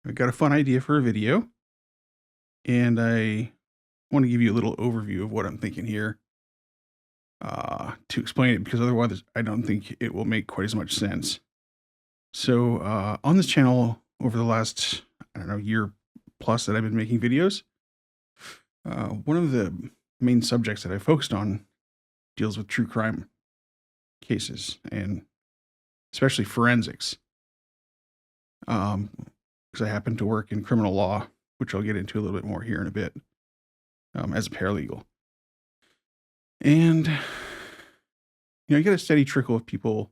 I got a fun idea for a video, and I want to give you a little overview of what I'm thinking here to explain it, because otherwise I don't think it will make quite as much sense. So, on this channel, over the last, I don't know, year plus that I've been making videos, one of the main subjects that I focused on deals with true crime cases and especially forensics. Because I happen to work in criminal law, which I'll get into a little bit more here in a bit, as a paralegal. And, I get a steady trickle of people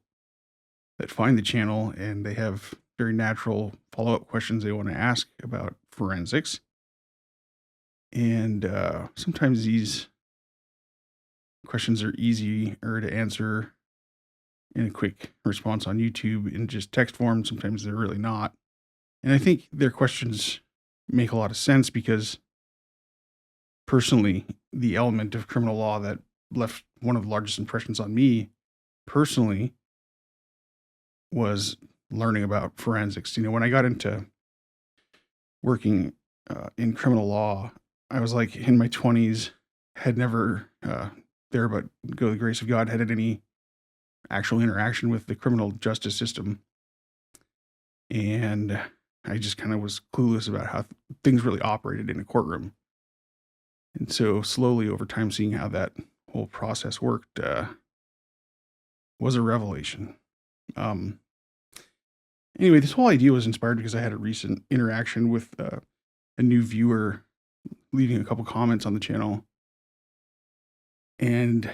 that find the channel and they have very natural follow-up questions they want to ask about forensics. And sometimes these questions are easier to answer in a quick response on YouTube in just text form. Sometimes they're really not. And I think their questions make a lot of sense because personally, the element of criminal law that left one of the largest impressions on me personally was learning about forensics. When I got into working in criminal law, I was like in my 20s, had never, there but go the grace of God, had any actual interaction with the criminal justice system. And I just kind of was clueless about how things really operated in a courtroom. And so slowly over time, seeing how that whole process worked was a revelation. Anyway, this whole idea was inspired because I had a recent interaction with a new viewer leaving a couple comments on the channel. And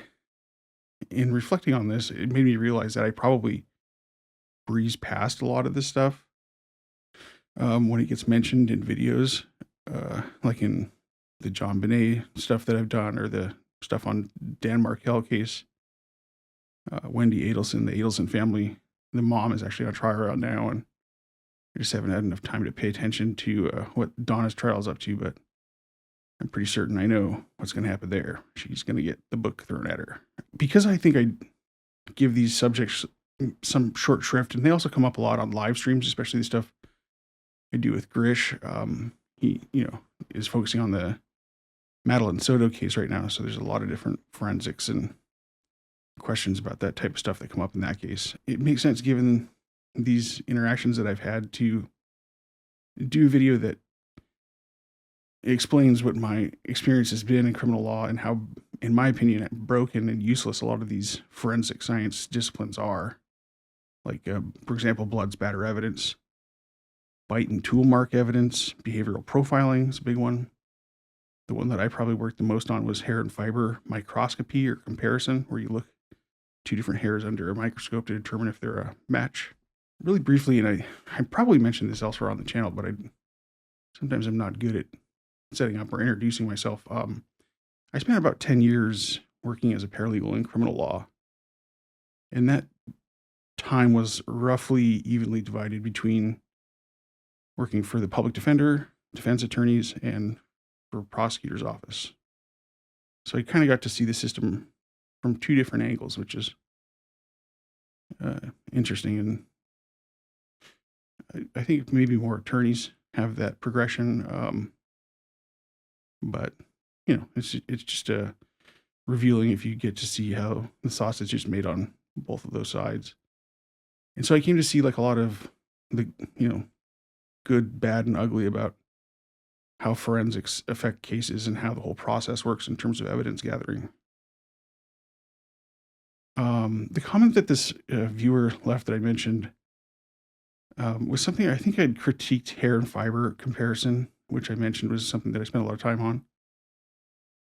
in reflecting on this, it made me realize that I probably breeze past a lot of this stuff when it gets mentioned in videos, like in the John Bonet stuff that I've done, or the stuff on Dan Markel case, Wendy Adelson, the Adelson family. The mom is actually on trial right now, and I just haven't had enough time to pay attention to what Donna's trial is up to, but I'm pretty certain I know what's going to happen there. She's going to get the book thrown at her. Because I think I give these subjects some short shrift, and they also come up a lot on live streams, especially the stuff I do with Grish. He, is focusing on the Madeline Soto case right now, so there's a lot of different forensics and questions about that type of stuff that come up in that case. It makes sense given these interactions that I've had to do a video that explains what my experience has been in criminal law and how, in my opinion, broken and useless a lot of these forensic science disciplines are. Like, for example, blood spatter evidence, bite and tool mark evidence, behavioral profiling is a big one. The one that I probably worked the most on was hair and fiber microscopy or comparison, where you look two different hairs under a microscope to determine if they're a match. Really briefly, and I probably mentioned this elsewhere on the channel, but sometimes I'm not good at setting up or introducing myself. I spent about 10 years working as a paralegal in criminal law, and that time was roughly evenly divided between working for the public defender, defense attorneys, and for prosecutor's office. So I kind of got to see the system from two different angles, which is interesting. And I think maybe more attorneys have that progression. But it's just revealing if you get to see how the sausage is made on both of those sides. And so I came to see like a lot of the, good, bad, and ugly about how forensics affect cases and how the whole process works in terms of evidence gathering. The comment that this viewer left that I mentioned was something I think I'd critiqued hair and fiber comparison, which I mentioned was something that I spent a lot of time on.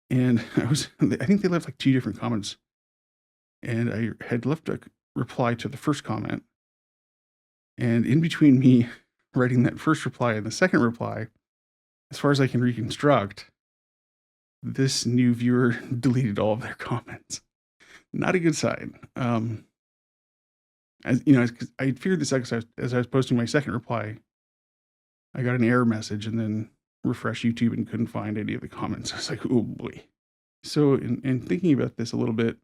And I think they left like two different comments. And I had left a reply to the first comment. And in between me writing that first reply and the second reply, as far as I can reconstruct, this new viewer deleted all of their comments. Not a good sign. I figured this out as I was posting my second reply. I got an error message and then refreshed YouTube and couldn't find any of the comments. I was like, oh boy. So in thinking about this a little bit,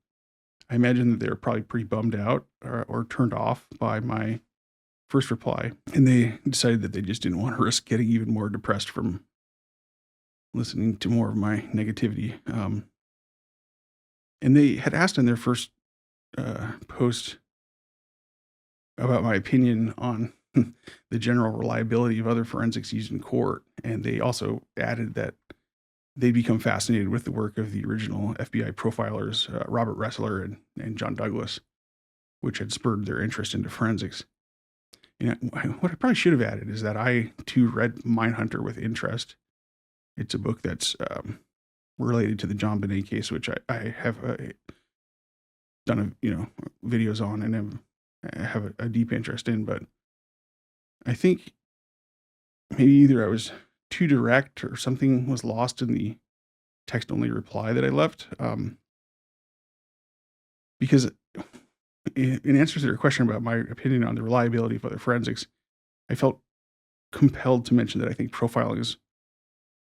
I imagine that they're probably pretty bummed out or turned off by my first reply, and they decided that they just didn't want to risk getting even more depressed from listening to more of my negativity. And they had asked in their first post about my opinion on the general reliability of other forensics used in court. And they also added that they'd become fascinated with the work of the original FBI profilers, Robert Ressler and John Douglas, which had spurred their interest into forensics. And what I probably should have added is that I, too, read Mindhunter with interest. It's a book that's related to the John Bonet case, which I have done videos on and have a deep interest in. But I think maybe either I was too direct or something was lost in the text-only reply that I left. Because in answer to their question about my opinion on the reliability of other forensics, I felt compelled to mention that I think profiling is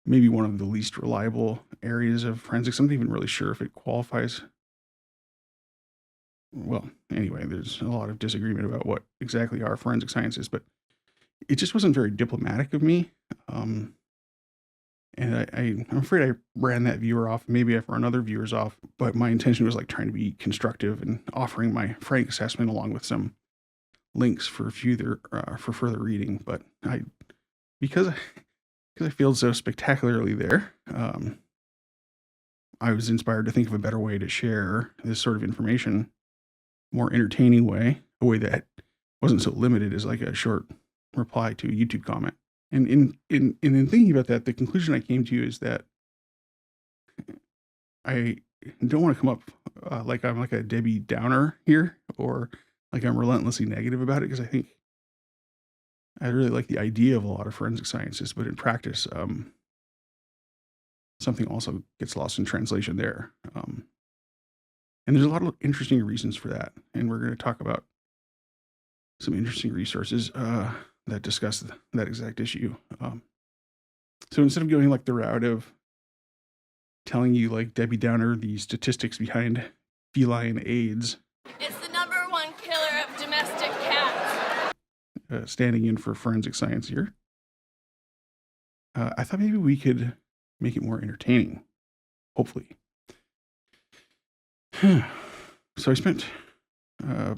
maybe one of the least reliable areas of forensics. I'm not even really sure if it qualifies. Well, anyway, there's a lot of disagreement about what exactly are forensic sciences, but it just wasn't very diplomatic of me. And I'm afraid I ran that viewer off. Maybe I've run other viewers off, but my intention was like trying to be constructive and offering my frank assessment along with some links for further reading. But because I failed so spectacularly there, I was inspired to think of a better way to share this sort of information, more entertaining way, a way that wasn't so limited as like a short reply to a YouTube comment. And in thinking about that, the conclusion I came to is that I don't want to come up like I'm like a Debbie Downer here, or like I'm relentlessly negative about it, because I think I really like the idea of a lot of forensic sciences, but in practice, something also gets lost in translation there. And there's a lot of interesting reasons for that. And we're going to talk about some interesting resources that discuss that exact issue. So instead of going like the route of telling you like Debbie Downer the statistics behind feline AIDS, it's the #1 killer of domestic cats, standing in for forensic science here, I thought maybe we could make it more entertaining, hopefully. So I spent a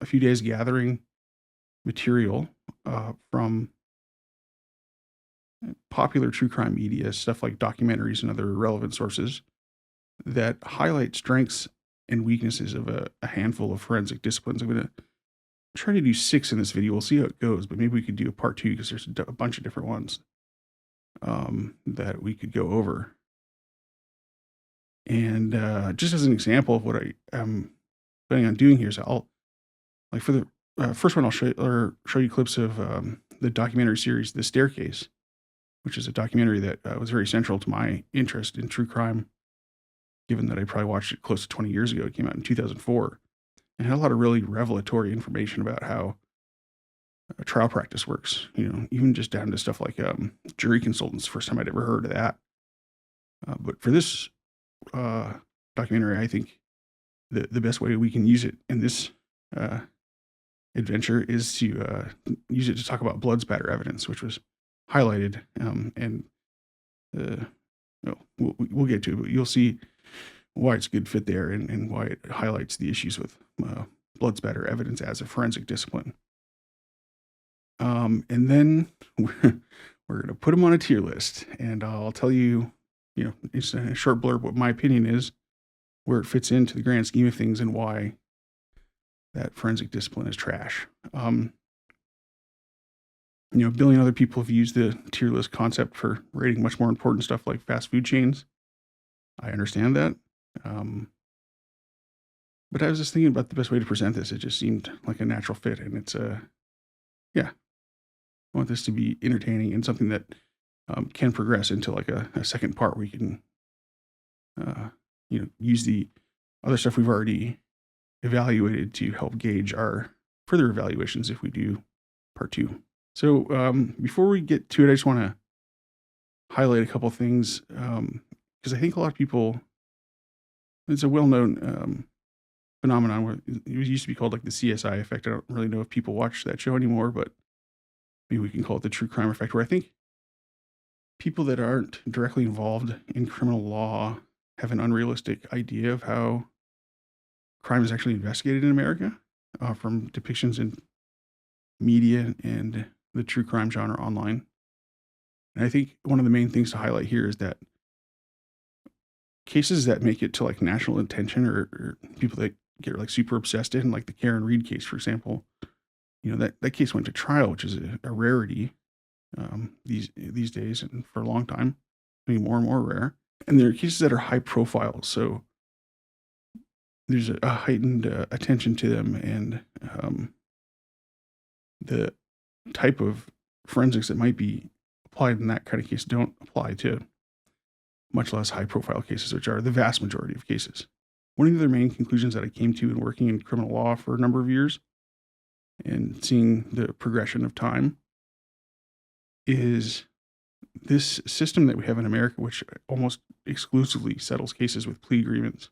few days gathering material from popular true crime media, stuff like documentaries and other relevant sources that highlight strengths and weaknesses of a handful of forensic disciplines. I'm going to try to do 6 in this video. We'll see how it goes, but maybe we could do a part 2 because there's a bunch of different ones that we could go over. And just as an example of what I am planning on doing here, is I'll, like for the first one, I'll show you clips of the documentary series, The Staircase, which is a documentary that was very central to my interest in true crime, given that I probably watched it close to 20 years ago. It came out in 2004 and had a lot of really revelatory information about how trial practice works, even just down to stuff like jury consultants. First time I'd ever heard of that. But for this documentary, I think the best way we can use it in this adventure is to use it to talk about blood spatter evidence, which was highlighted, and we'll get to it, but you'll see why it's a good fit there and why it highlights the issues with blood spatter evidence as a forensic discipline. And then we're going to put them on a tier list, and I'll tell you, it's a short blurb what my opinion is, where it fits into the grand scheme of things, and why that forensic discipline is trash. A billion other people have used the tier list concept for rating much more important stuff like fast food chains. I understand that. But I was just thinking about the best way to present this. It just seemed like a natural fit, and it's I want this to be entertaining and something that can progress into like a second part where you can use the other stuff we've already evaluated to help gauge our further evaluations if we do part 2. So before we get to it, I just want to highlight a couple things, because I think a lot of people, it's a well-known phenomenon where it used to be called like the CSI effect. I don't really know if people watch that show anymore, but maybe we can call it the true crime effect, where I think people that aren't directly involved in criminal law have an unrealistic idea of how crime is actually investigated in America, from depictions in media and the true crime genre online. And I think one of the main things to highlight here is that cases that make it to like national attention, or people that get like super obsessed in, like the Karen Reed case, for example, that case went to trial, which is a rarity these days, and for a long time, becoming more and more rare. And there are cases that are high profile, so there's a heightened attention to them, and the type of forensics that might be applied in that kind of case don't apply to much less high profile cases, which are the vast majority of cases. One of the main conclusions that I came to in working in criminal law for a number of years and seeing the progression of time is this system that we have in America, which almost exclusively settles cases with plea agreements,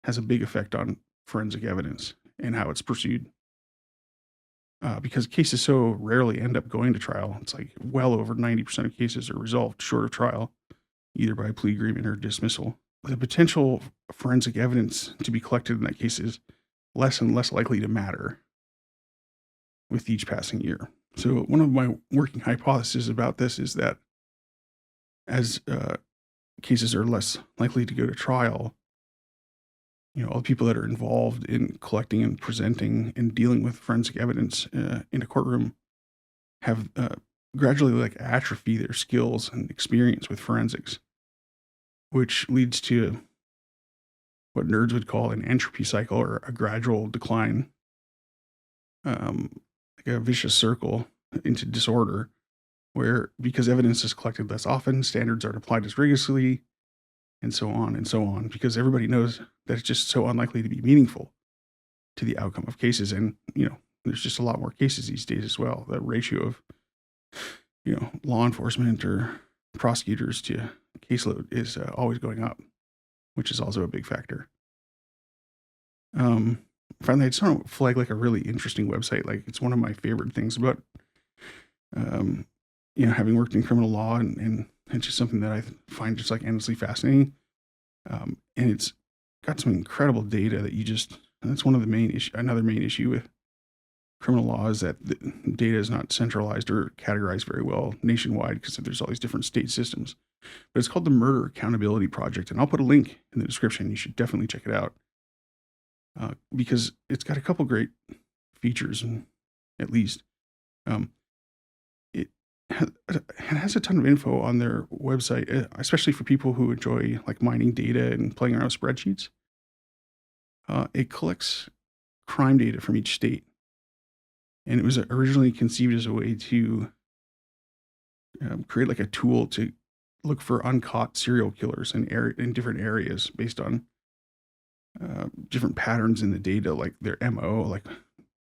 has a big effect on forensic evidence and how it's pursued. Because cases so rarely end up going to trial, it's like well over 90% of cases are resolved short of trial, either by plea agreement or dismissal. The potential forensic evidence to be collected in that case is less and less likely to matter with each passing year. So one of my working hypotheses about this is that as cases are less likely to go to trial, all the people that are involved in collecting and presenting and dealing with forensic evidence in a courtroom have gradually like atrophy their skills and experience with forensics, which leads to what nerds would call an entropy cycle, or a gradual decline, like a vicious circle into disorder, where because evidence is collected less often, standards aren't applied as rigorously, and so on, because everybody knows that it's just so unlikely to be meaningful to the outcome of cases. And, there's just a lot more cases these days as well. The ratio of, law enforcement or prosecutors to caseload is always going up, which is also a big factor. Finally, I just want to flag like a really interesting website. Like, it's one of my favorite things about, having worked in criminal law, and it's just something that I find just like endlessly fascinating. And it's got some incredible data that's one of the another main issue with criminal law is that the data is not centralized or categorized very well nationwide, because there's all these different state systems. But it's called the Murder Accountability Project, and I'll put a link in the description. You should definitely check it out, because it's got a couple great features, at least. It has a ton of info on their website, especially for people who enjoy like mining data and playing around with spreadsheets. It collects crime data from each state, and it was originally conceived as a way to create like a tool to look for uncaught serial killers in different areas based on different patterns in the data, like their MO, like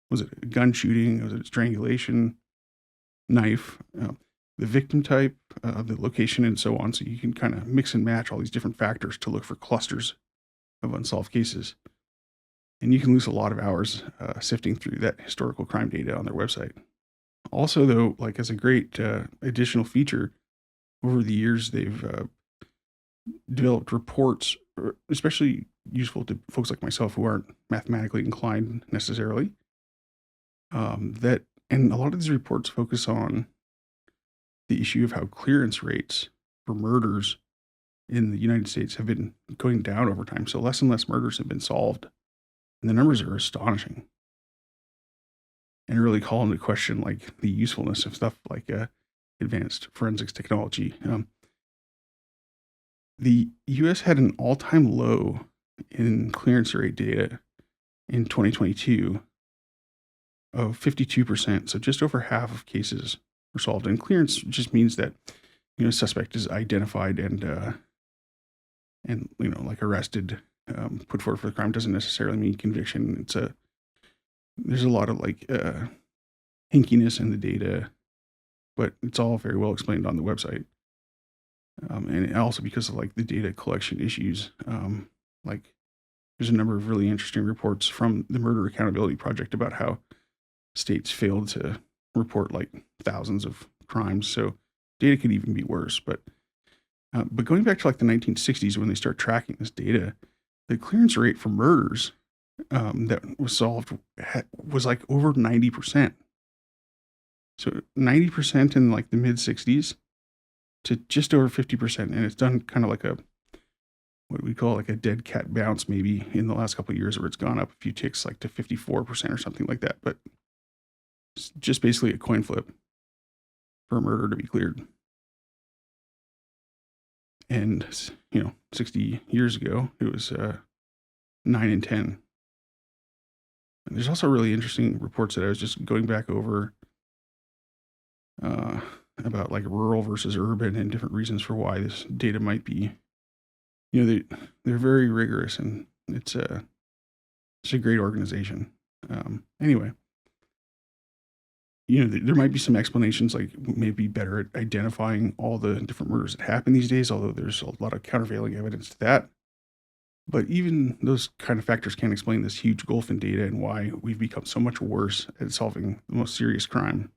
was it a gun shooting, was it strangulation, knife, the victim type, the location, and so on. So you can kind of mix and match all these different factors to look for clusters of unsolved cases. And you can lose a lot of hours sifting through that historical crime data on their website. Also, though, like as a great additional feature, over the years they've developed reports, especially useful to folks like myself who aren't mathematically inclined necessarily. And a lot of these reports focus on the issue of how clearance rates for murders in the United States have been going down over time. So less and less murders have been solved, and the numbers are astonishing, and really call into question like the usefulness of stuff like advanced forensics technology. The U.S. had an all-time low in clearance rate data in 2022 of 52%. So just over half of cases were solved. And clearance just means that, suspect is identified and like arrested, put forward for the crime. Doesn't necessarily mean conviction. There's a lot of like hinkiness in the data, but it's all very well explained on the website. And also because of like the data collection issues, like there's a number of really interesting reports from the Murder Accountability Project about how states failed to report like thousands of crimes. So data could even be worse. But going back to like the 1960s when they start tracking this data, the clearance rate for murders that was solved was like over 90%. So 90% in like the mid 60s to just over 50%. And it's done kind of like a, what we call like a dead cat bounce maybe in the last couple of years, where it's gone up a few ticks like to 54% or something like that. But it's just basically a coin flip for a murder to be cleared. And, 60 years ago, it was 9 in 10. And there's also really interesting reports that I was just going back over about like rural versus urban and different reasons for why this data might be, they're very rigorous, and it's a great organization. Anyway, there might be some explanations, like maybe better at identifying all the different murders that happen these days, although there's a lot of countervailing evidence to that. But even those kind of factors can't explain this huge gulf in data and why we've become so much worse at solving the most serious crime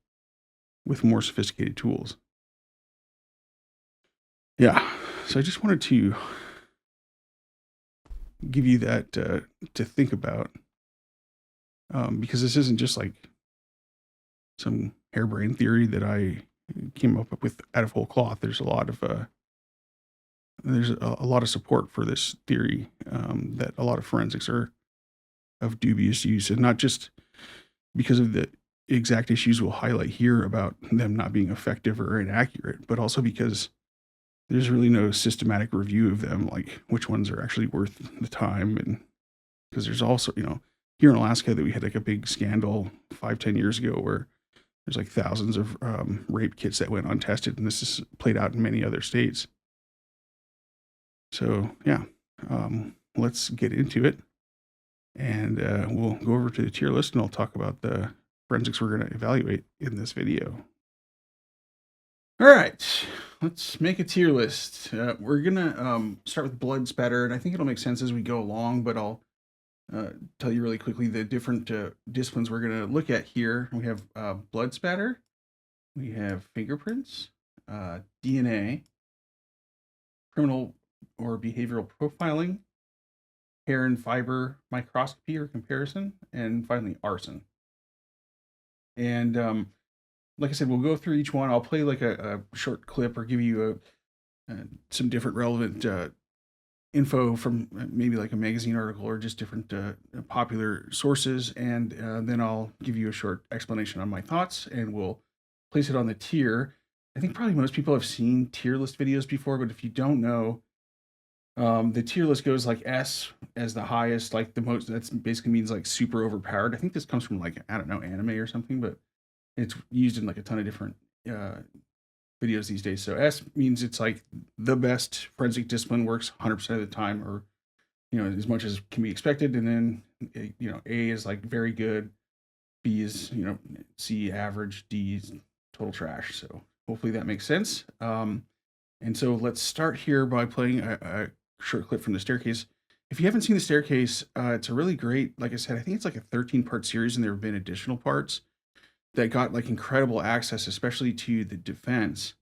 with more sophisticated tools. Yeah, so I just wanted to give you that to think about, because this isn't just like some harebrained theory that I came up with out of whole cloth. There's a lot of support for this theory, that a lot of forensics are of dubious use, and not just because of the exact issues we'll highlight here about them not being effective or inaccurate, but also because there's really no systematic review of them, like which ones are actually worth the time. And because there's also, here in Alaska that we had like a big scandal 5-10 years ago where there's like thousands of rape kits that went untested, and this is played out in many other states. So yeah, let's get into it, and we'll go over to the tier list, and I'll talk about the forensics we're going to evaluate in this video. All right, let's make a tier list. We're going to start with blood spatter, and I think it'll make sense as we go along, but I'll tell you really quickly the different disciplines we're going to look at here. We have blood spatter, we have fingerprints, DNA, criminal or behavioral profiling, hair and fiber microscopy or comparison, and finally arson. And like I said, we'll go through each one. I'll play like a short clip or give you some different relevant info from maybe like a magazine article or just different popular sources, and then I'll give you a short explanation on my thoughts, and we'll place it on the tier. I think probably most people have seen tier list videos before, but if you don't know, the tier list goes like S as the highest, like the most. That's basically means like super overpowered. I think this comes from like, I don't know, anime or something, but it's used in like a ton of different videos these days. So S means it's like the best forensic discipline, works 100% of the time, or as much as can be expected. And then A is like very good, B is C average, D is total trash. So hopefully that makes sense. And so let's start here by playing a short clip from The Staircase. If you haven't seen The Staircase, it's a really great, like I said, I think it's like a 13-part series, and there have been additional parts that got like incredible access, especially to the defense.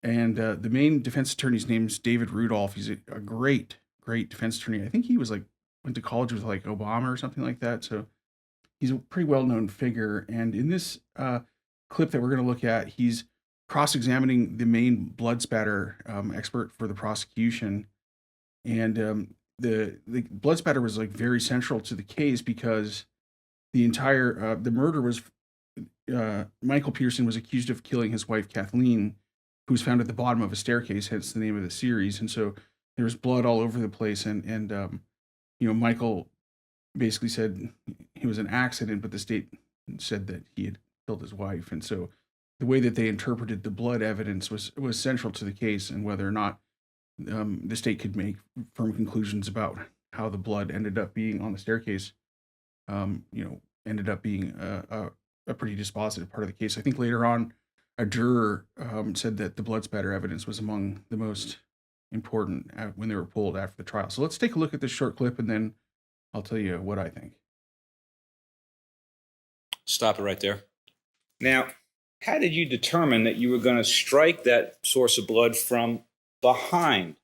And the main defense attorney's name is David Rudolph. He's a great defense attorney. I think he was like went to college with like Obama or something like that. So he's a pretty well-known figure. And in this clip that we're going to look at, he's cross-examining the main blood spatter expert for the prosecution. And the blood spatter was like very central to the case because the entire the murder was Michael Pearson was accused of killing his wife Kathleen, who was found at the bottom of a staircase, hence the name of the series. And so there was blood all over the place, and Michael basically said it was an accident, but the state said that he had killed his wife. And so the way that they interpreted the blood evidence was central to the case, and whether or not the state could make firm conclusions about how the blood ended up being on the staircase, ended up being a pretty dispositive part of the case. I think later on, a juror said that the blood spatter evidence was among the most important when they were pulled after the trial. So let's take a look at this short clip, and then I'll tell you what I think. Stop it right there. Now, how did you determine that you were going to strike that source of blood from behind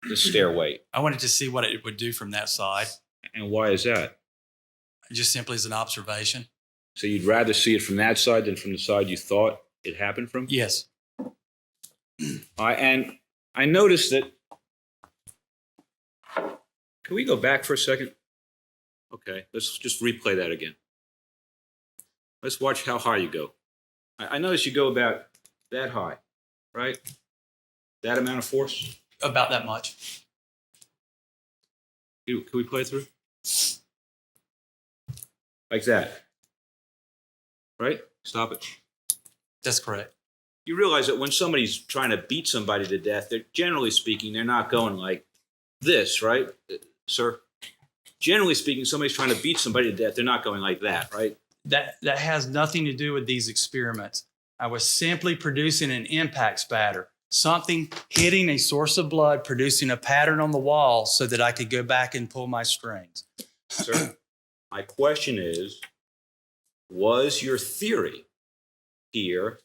the stairway? I wanted to see what it would do from that side, And why is that? just simply as an observation. So you'd rather see it from that side than from the side you thought it happened from? Yes. And I noticed that. Can we go back for a second? Okay, let's just replay that again. Let's watch how high you go. I noticed you go about that high, right? That amount of force? About that much. Can we play it through? Like that. Right? Stop it. That's correct. You realize that when somebody's trying to beat somebody to death, they're generally speaking, they're not going like this, right, sir? Generally speaking, somebody's trying to beat somebody to death, they're not going like that, right? That has nothing to do with these experiments. I was simply producing an impact spatter, something hitting a source of blood, producing a pattern on the wall so that I could go back and pull my strings. Sir, my question is, was your theory here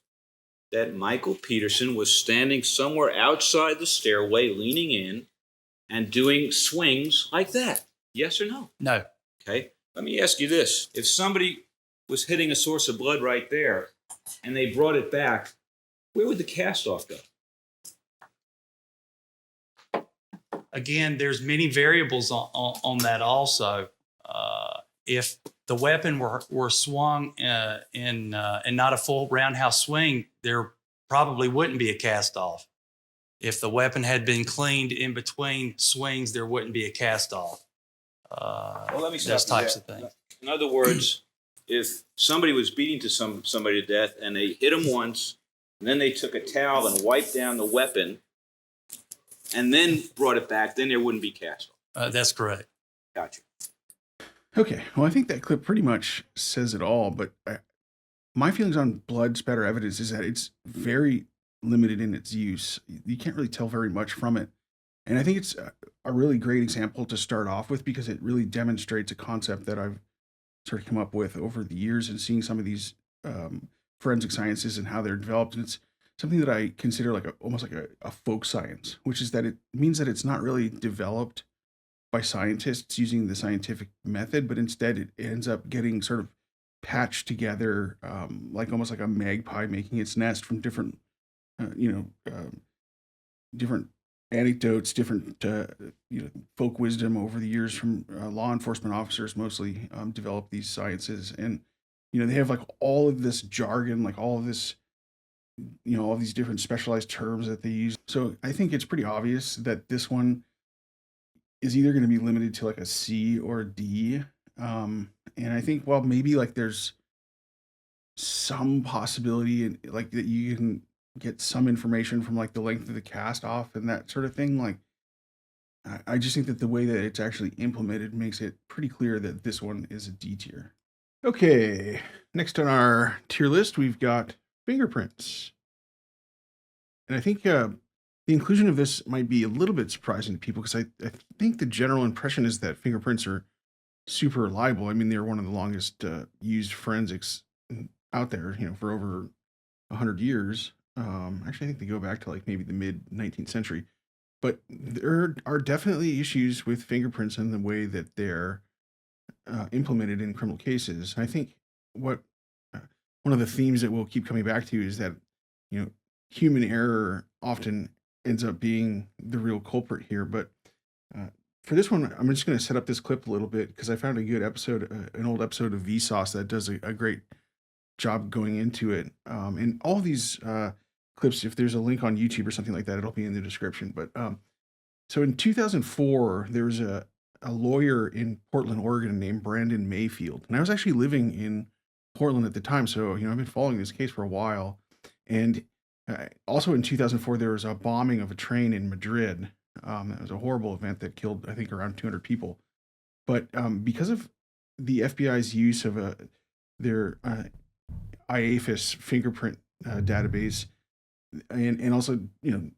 that Michael Peterson was standing somewhere outside the stairway, leaning in and doing swings like that? Yes or no? No. Okay. Let me ask you this. If somebody was hitting a source of blood right there and they brought it back, where would the cast off go? Again, there's many variables on that also. If the weapon were swung in not a full roundhouse swing, there probably wouldn't be a cast off. If the weapon had been cleaned in between swings, there wouldn't be a cast off. Well, let me stop Those you types there. of things. In other words, if somebody was beating somebody to death and they hit them once, and then they took a towel and wiped down the weapon, and then brought it back, then there wouldn't be cast off. That's correct. Gotcha. Okay, well, I think that clip pretty much says it all, but my feelings on blood spatter evidence is that it's very limited in its use. You can't really tell very much from it. And I think it's a really great example to start off with because it really demonstrates a concept that I've sort of come up with over the years and seeing some of these forensic sciences and how they're developed. And it's something that I consider like almost like a folk science, which is that it means that it's not really developed by scientists using the scientific method, but instead it ends up getting sort of patched together, like almost like a magpie making its nest from different, different anecdotes, different, folk wisdom over the years from law enforcement officers mostly develop these sciences. And, they have like all of this jargon, like all of this, all these different specialized terms that they use. So I think it's pretty obvious that this one is either going to be limited to like a C or a D. And I think, well, maybe like there's some possibility like that you can get some information from like the length of the cast off and that sort of thing. Like, I just think that the way that it's actually implemented makes it pretty clear that this one is a D tier. Okay, next on our tier list, we've got fingerprints. And I think the inclusion of this might be a little bit surprising to people because I think the general impression is that fingerprints are super reliable. I mean, they're one of the longest used forensics out there, for over 100 years. Actually, I think they go back to like maybe the mid 19th century. But there are definitely issues with fingerprints and the way that they're implemented in criminal cases. I think what one of the themes that we'll keep coming back to is that, human error often ends up being the real culprit here. But for this one, I'm just going to set up this clip a little bit because I found a good episode, an old episode of Vsauce that does a great job going into it. And all of these clips, if there's a link on YouTube or something like that, it'll be in the description. But so in 2004, there was a lawyer in Portland, Oregon named Brandon Mayfield. And I was actually living in Portland at the time. So, I've been following this case for a while. And also in 2004, there was a bombing of a train in Madrid. It was a horrible event that killed, I think, around 200 people. But because of the FBI's use of their IAFIS fingerprint database, and also,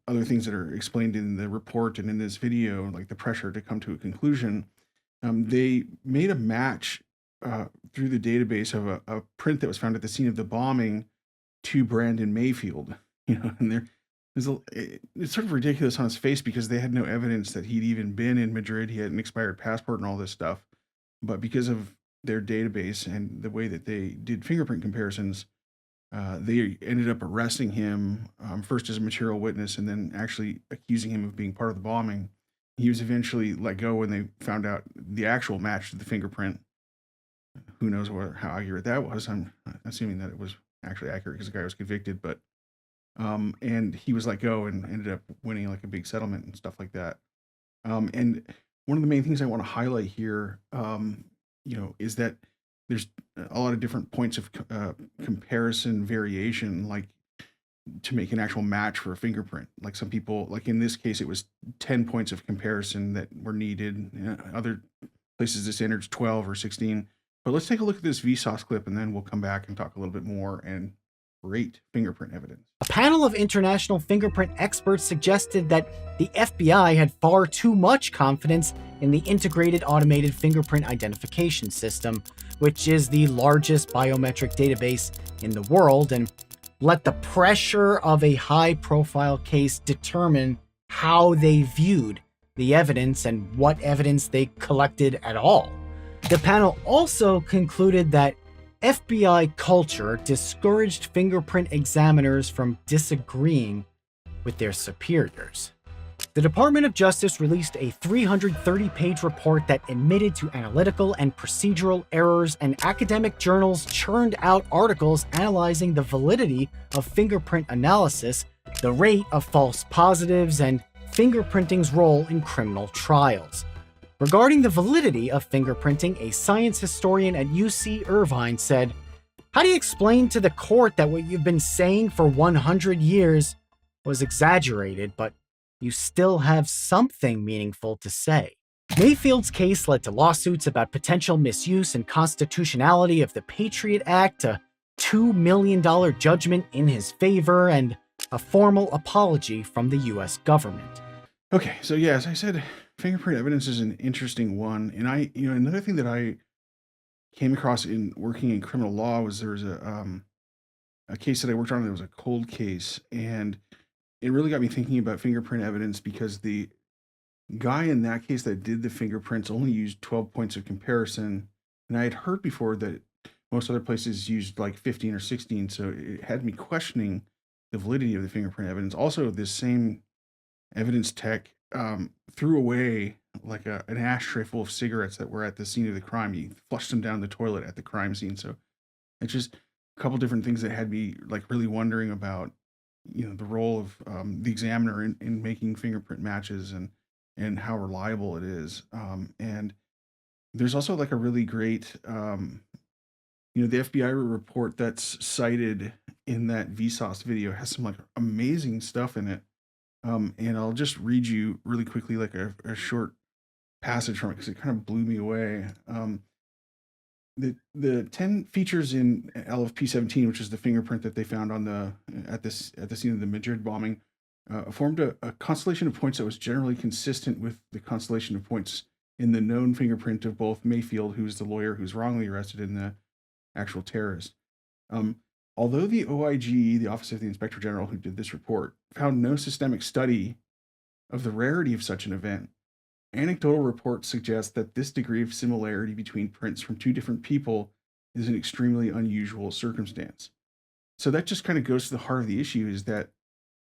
other things that are explained in the report and in this video, like the pressure to come to a conclusion. They made a match through the database of a print that was found at the scene of the bombing to Brandon Mayfield. And it's sort of ridiculous on its face because they had no evidence that he'd even been in Madrid. He had an expired passport and all this stuff. But because of their database and the way that they did fingerprint comparisons, they ended up arresting him first as a material witness and then actually accusing him of being part of the bombing. He was eventually let go when they found out the actual match to the fingerprint. Who knows how accurate that was? I'm assuming that it was actually accurate because the guy was convicted, but and he was let go and ended up winning like a big settlement and stuff like that. And one of the main things I want to highlight here, is that there's a lot of different points of comparison variation, like to make an actual match for a fingerprint. Like some people, like in this case, it was 10 points of comparison that were needed. Other places, the standard's 12 or 16. But let's take a look at this Vsauce clip, and then we'll come back and talk a little bit more and rate fingerprint evidence. A panel of international fingerprint experts suggested that the FBI had far too much confidence in the Integrated Automated Fingerprint Identification System, which is the largest biometric database in the world, and let the pressure of a high-profile case determine how they viewed the evidence and what evidence they collected at all. The panel also concluded that FBI culture discouraged fingerprint examiners from disagreeing with their superiors. The Department of Justice released a 330-page report that admitted to analytical and procedural errors, and academic journals churned out articles analyzing the validity of fingerprint analysis, the rate of false positives, and fingerprinting's role in criminal trials. Regarding the validity of fingerprinting, a science historian at UC Irvine said, "How do you explain to the court that what you've been saying for 100 years was exaggerated, but you still have something meaningful to say?" Mayfield's case led to lawsuits about potential misuse and constitutionality of the Patriot Act, a $2 million judgment in his favor, and a formal apology from the US government. Okay, so yeah, as I said, fingerprint evidence is an interesting one. And another thing that I came across in working in criminal law was there was a case that I worked on that was a cold case. And it really got me thinking about fingerprint evidence because the guy in that case that did the fingerprints only used 12 points of comparison. And I had heard before that most other places used like 15 or 16. So it had me questioning the validity of the fingerprint evidence. Also, this same evidence tech threw away like an ashtray full of cigarettes that were at the scene of the crime. He flushed them down the toilet at the crime scene. So it's just a couple different things that had me like really wondering about, the role of the examiner in making fingerprint matches and how reliable it is. And there's also like a really great, the FBI report that's cited in that Vsauce video has some like amazing stuff in it. And I'll just read you really quickly like a short passage from it because it kind of blew me away. The 10 features in LFP 17, which is the fingerprint that they found on at the scene of the Madrid bombing, formed a constellation of points that was generally consistent with the constellation of points in the known fingerprint of both Mayfield, who's the lawyer who's wrongly arrested, and the actual terrorist. Although the OIG, the Office of the Inspector General, who did this report, found no systemic study of the rarity of such an event, anecdotal reports suggest that this degree of similarity between prints from two different people is an extremely unusual circumstance. So that just kind of goes to the heart of the issue, is that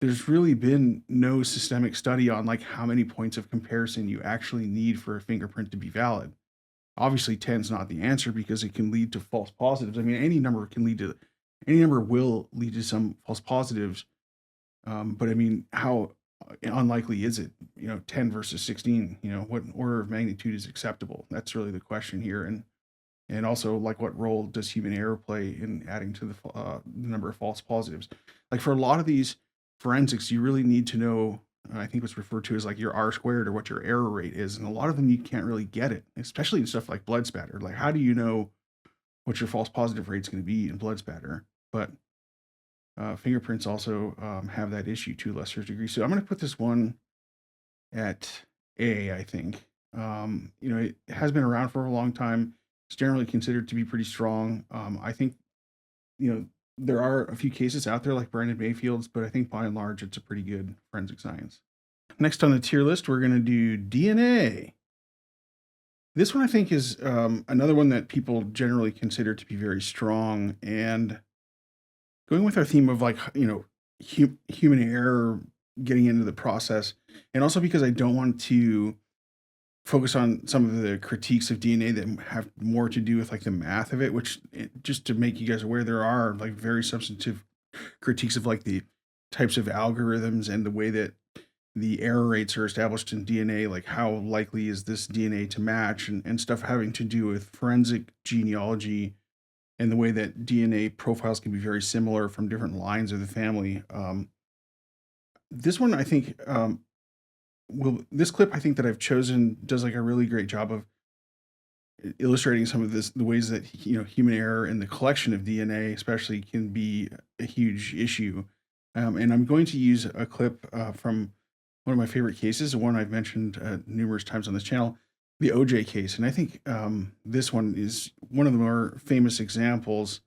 there's really been no systemic study on like how many points of comparison you actually need for a fingerprint to be valid. Obviously 10 is not the answer because it can lead to false positives. I mean, any number will lead to some false positives. But I mean, how unlikely is it? 10 versus 16, what order of magnitude is acceptable? That's really the question here. And also, like, what role does human error play in adding to the number of false positives? Like, for a lot of these forensics, you really need to know, I think what's referred to as like your R squared, or what your error rate is. And a lot of them, you can't really get it, especially in stuff like blood spatter. Like, how do you know what your false positive rate is going to be in blood spatter? But Fingerprints also have that issue to a lesser degree. So I'm going to put this one at A, I think. It has been around for a long time. It's generally considered to be pretty strong. I think, there are a few cases out there like Brandon Mayfield's, but I think by and large, it's a pretty good forensic science. Next on the tier list, we're going to do DNA. This one I think is another one that people generally consider to be very strong, and going with our theme of human error getting into the process, and also because I don't want to focus on some of the critiques of DNA that have more to do with like the math of it, just to make you guys aware, there are like very substantive critiques of like the types of algorithms and the way that the error rates are established in DNA, like how likely is this DNA to match, and stuff having to do with forensic genealogy and the way that DNA profiles can be very similar from different lines of the family. This one, I think, this clip I think that I've chosen does like a really great job of illustrating some of the ways that human error in the collection of DNA, especially, can be a huge issue. And I'm going to use a clip from one of my favorite cases, one I've mentioned numerous times on this channel, the OJ case. And I think this one is one of the more famous examples.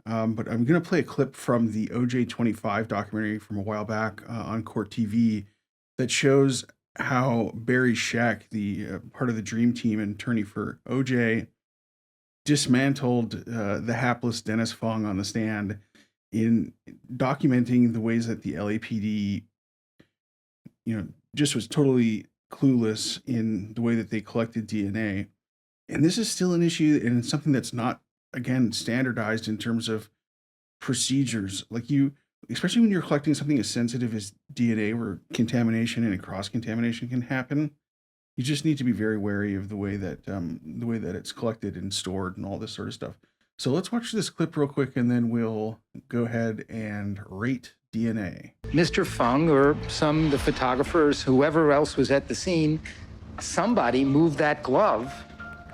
But I'm going to play a clip from the OJ 25 documentary from a while back on Court TV that shows how Barry Scheck, the part of the Dream Team and attorney for OJ, dismantled the hapless Dennis Fong on the stand in documenting the ways that the LAPD, just was totally clueless in the way that they collected DNA. And this is still an issue, and it's something that's not, again, standardized in terms of procedures. Especially when you're collecting something as sensitive as DNA, where contamination and cross-contamination can happen, you just need to be very wary of the way that it's collected and stored and all this sort of stuff. So let's watch this clip real quick, and then we'll go ahead and rate DNA. Mr. Fung or the photographers, whoever else was at the scene, somebody moved that glove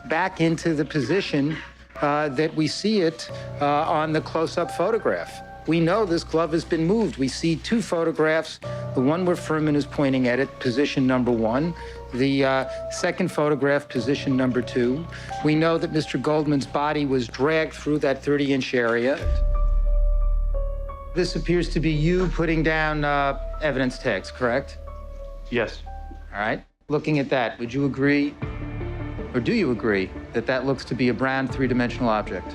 back into the position that we see it on the close-up photograph. We know this glove has been moved. We see two photographs, the one where Furman is pointing at it, position number 1, the second photograph, position number 2. We know that Mr. Goldman's body was dragged through that 30-inch area. This appears to be you putting down evidence tags, correct? Yes. All right. Looking at that, would you agree, or do you agree, that that looks to be a brown three-dimensional object?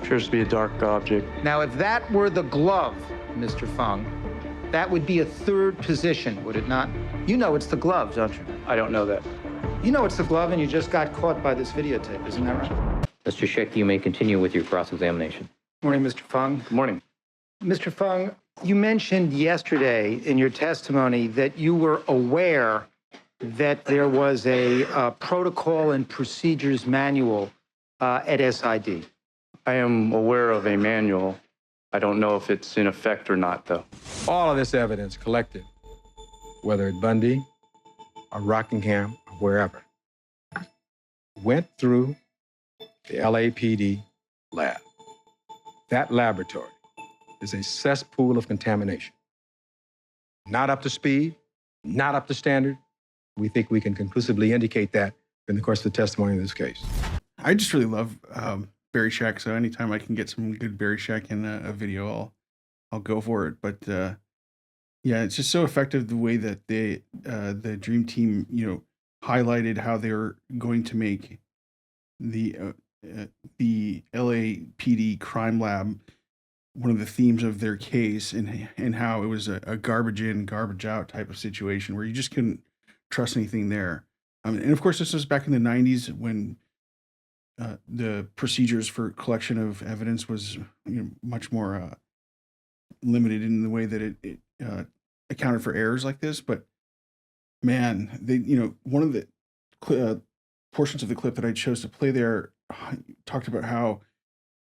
Appears to be a dark object. Now, if that were the glove, Mr. Fung, that would be a third position, would it not? You know it's the glove, don't you? I don't know that. You know it's the glove, and you just got caught by this videotape, isn't that right? Mr. Schick, you may continue with your cross-examination. Morning, Mr. Fung. Good morning. Mr. Fung, you mentioned yesterday in your testimony that you were aware that there was a protocol and procedures manual at SID. I am aware of a manual. I don't know if it's in effect or not, though. All of this evidence collected, whether at Bundy or Rockingham or wherever, went through the LAPD lab. That laboratory is a cesspool of contamination. Not up to speed, not up to standard. We think we can conclusively indicate that in the course of the testimony in this case. I just really love Barry Scheck, so anytime I can get some good Barry Scheck in a video, I'll go for it. But yeah, it's just so effective the way that the Dream Team, highlighted how they were going to make the LAPD crime lab one of the themes of their case, and how it was a garbage in, garbage out type of situation where you just couldn't trust anything there. And of course, this was back in the 90s when the procedures for collection of evidence was much more limited in the way that it accounted for errors like this. But man, they one of the portions of the clip that I chose to play there talked about how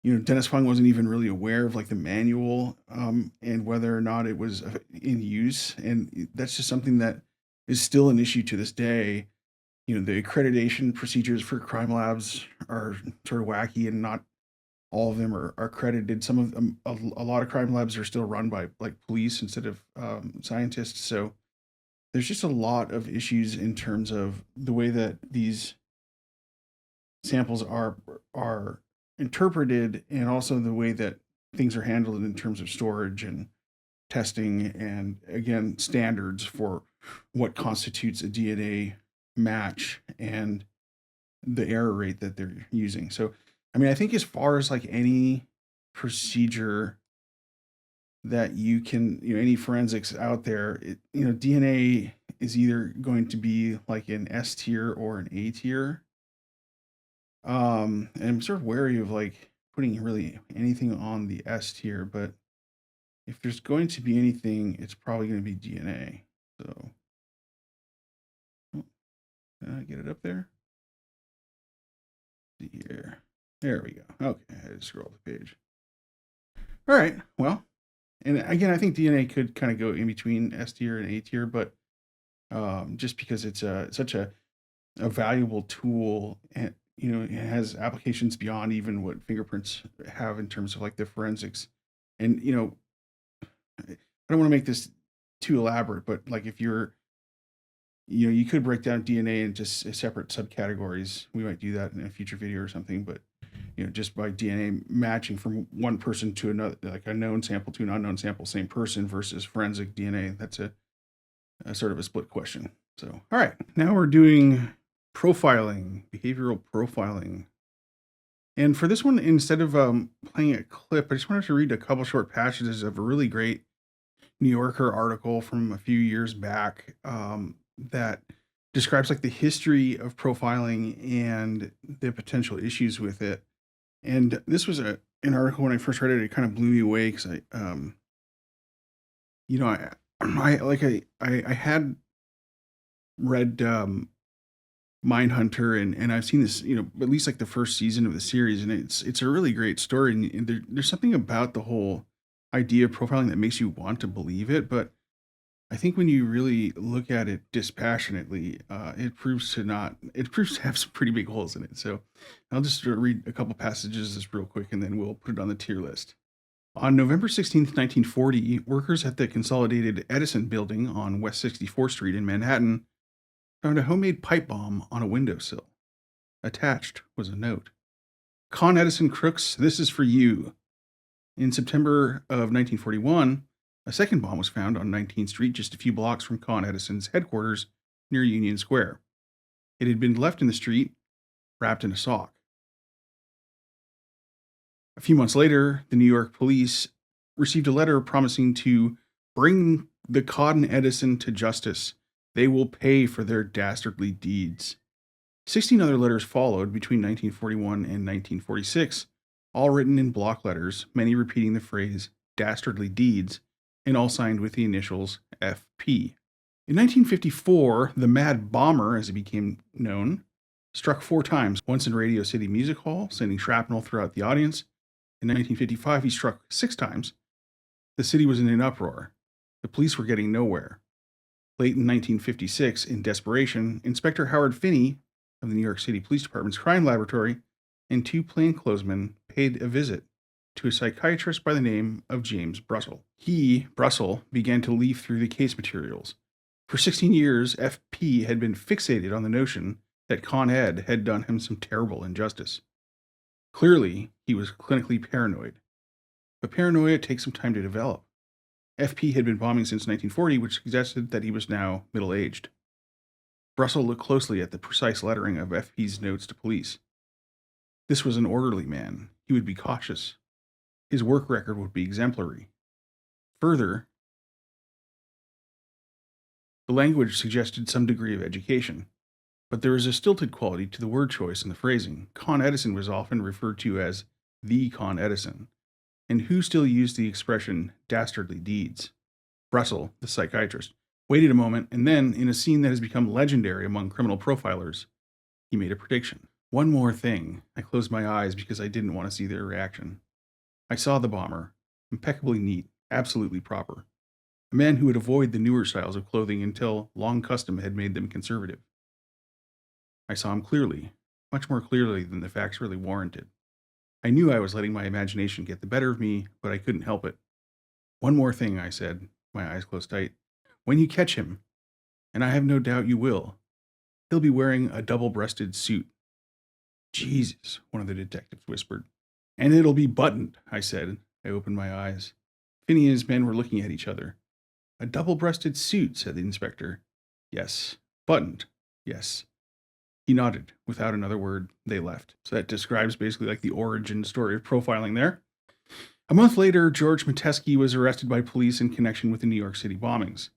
Dennis Fung wasn't even really aware of like the manual and whether or not it was in use, and that's just something that is still an issue to this day. The accreditation procedures for crime labs are sort of wacky and not all of them are credited. Some of them, a lot of crime labs are still run by like police instead of scientists. So there's just a lot of issues in terms of the way that these samples are interpreted, and also the way that things are handled in terms of storage and testing, and again standards for what constitutes a DNA match and the error rate that they're using. So I mean, I think as far as like any procedure that you can, any forensics out there, DNA is either going to be like an S tier or an A tier. And I'm sort of wary of like putting really anything on the S tier, but if there's going to be anything, it's probably going to be DNA. So, can I get it up there? Let's see here. There we go. Okay, I had to scroll the page. All right. Well, and again, I think DNA could kind of go in between S tier and A tier, but just because it's such a valuable tool, and it has applications beyond even what fingerprints have in terms of like the forensics. And I don't want to make this too elaborate, but like if you're you could break down DNA into separate subcategories. We might do that in a future video or something, but just by DNA matching from one person to another, like a known sample to an unknown sample, same person versus forensic DNA, that's a sort of a split question. So, all right, now we're doing profiling, behavioral profiling. And for this one, instead of playing a clip, I just wanted to read a couple short passages of a really great New Yorker article from a few years back that describes like the history of profiling and the potential issues with it. And this was an article when I first read it, it kind of blew me away because I had read Mindhunter, and I've seen this, at least like the first season of the series, and it's a really great story. And there's something about the whole idea of profiling that makes you want to believe it. But I think when you really look at it dispassionately, it proves to have some pretty big holes in it. So I'll just read a couple passages just real quick, and then we'll put it on the tier list. On November 16th, 1940, workers at the Consolidated Edison building on West 64th Street in Manhattan found a homemade pipe bomb on a windowsill. Attached was a note. Con Edison crooks, this is for you. In September of 1941, a second bomb was found on 19th Street, just a few blocks from Con Edison's headquarters near Union Square. It had been left in the street, wrapped in a sock. A few months later, the New York police received a letter promising to bring the Con Edison to justice. They will pay for their dastardly deeds. 16 other letters followed between 1941 and 1946, all written in block letters, many repeating the phrase dastardly deeds, and all signed with the initials FP. In 1954, the Mad Bomber, as he became known, struck 4 times, once in Radio City Music Hall, sending shrapnel throughout the audience. In 1955, he struck 6 times. The city was in an uproar. The police were getting nowhere. Late in 1956, in desperation, Inspector Howard Finney of the New York City Police Department's crime laboratory and 2 plainclothesmen paid a visit to a psychiatrist by the name of James Brussel. Brussel, began to leaf through the case materials. For 16 years, FP had been fixated on the notion that Con Ed had done him some terrible injustice. Clearly, he was clinically paranoid. But paranoia takes some time to develop. FP had been bombing since 1940, which suggested that he was now middle-aged. Brussel looked closely at the precise lettering of FP's notes to police. This was an orderly man. He would be cautious. His work record would be exemplary. Further, the language suggested some degree of education, but there was a stilted quality to the word choice and the phrasing. Con Edison was often referred to as the Con Edison, and who still used the expression dastardly deeds? Brussel, the psychiatrist, waited a moment, and then, in a scene that has become legendary among criminal profilers, he made a prediction. One more thing. I closed my eyes because I didn't want to see their reaction. I saw the bomber, impeccably neat, absolutely proper. A man who would avoid the newer styles of clothing until long custom had made them conservative. I saw him clearly, much more clearly than the facts really warranted. I knew I was letting my imagination get the better of me, but I couldn't help it. One more thing, I said, my eyes closed tight. When you catch him, and I have no doubt you will, he'll be wearing a double-breasted suit. Jesus, one of the detectives whispered. And it'll be buttoned, I said. I opened my eyes. Finney and his men were looking at each other. A double-breasted suit, said the inspector. Yes. Buttoned. Yes. He nodded. Without another word, they left. So that describes basically like the origin story of profiling there. A month later, George Metesky was arrested by police in connection with the New York City bombings.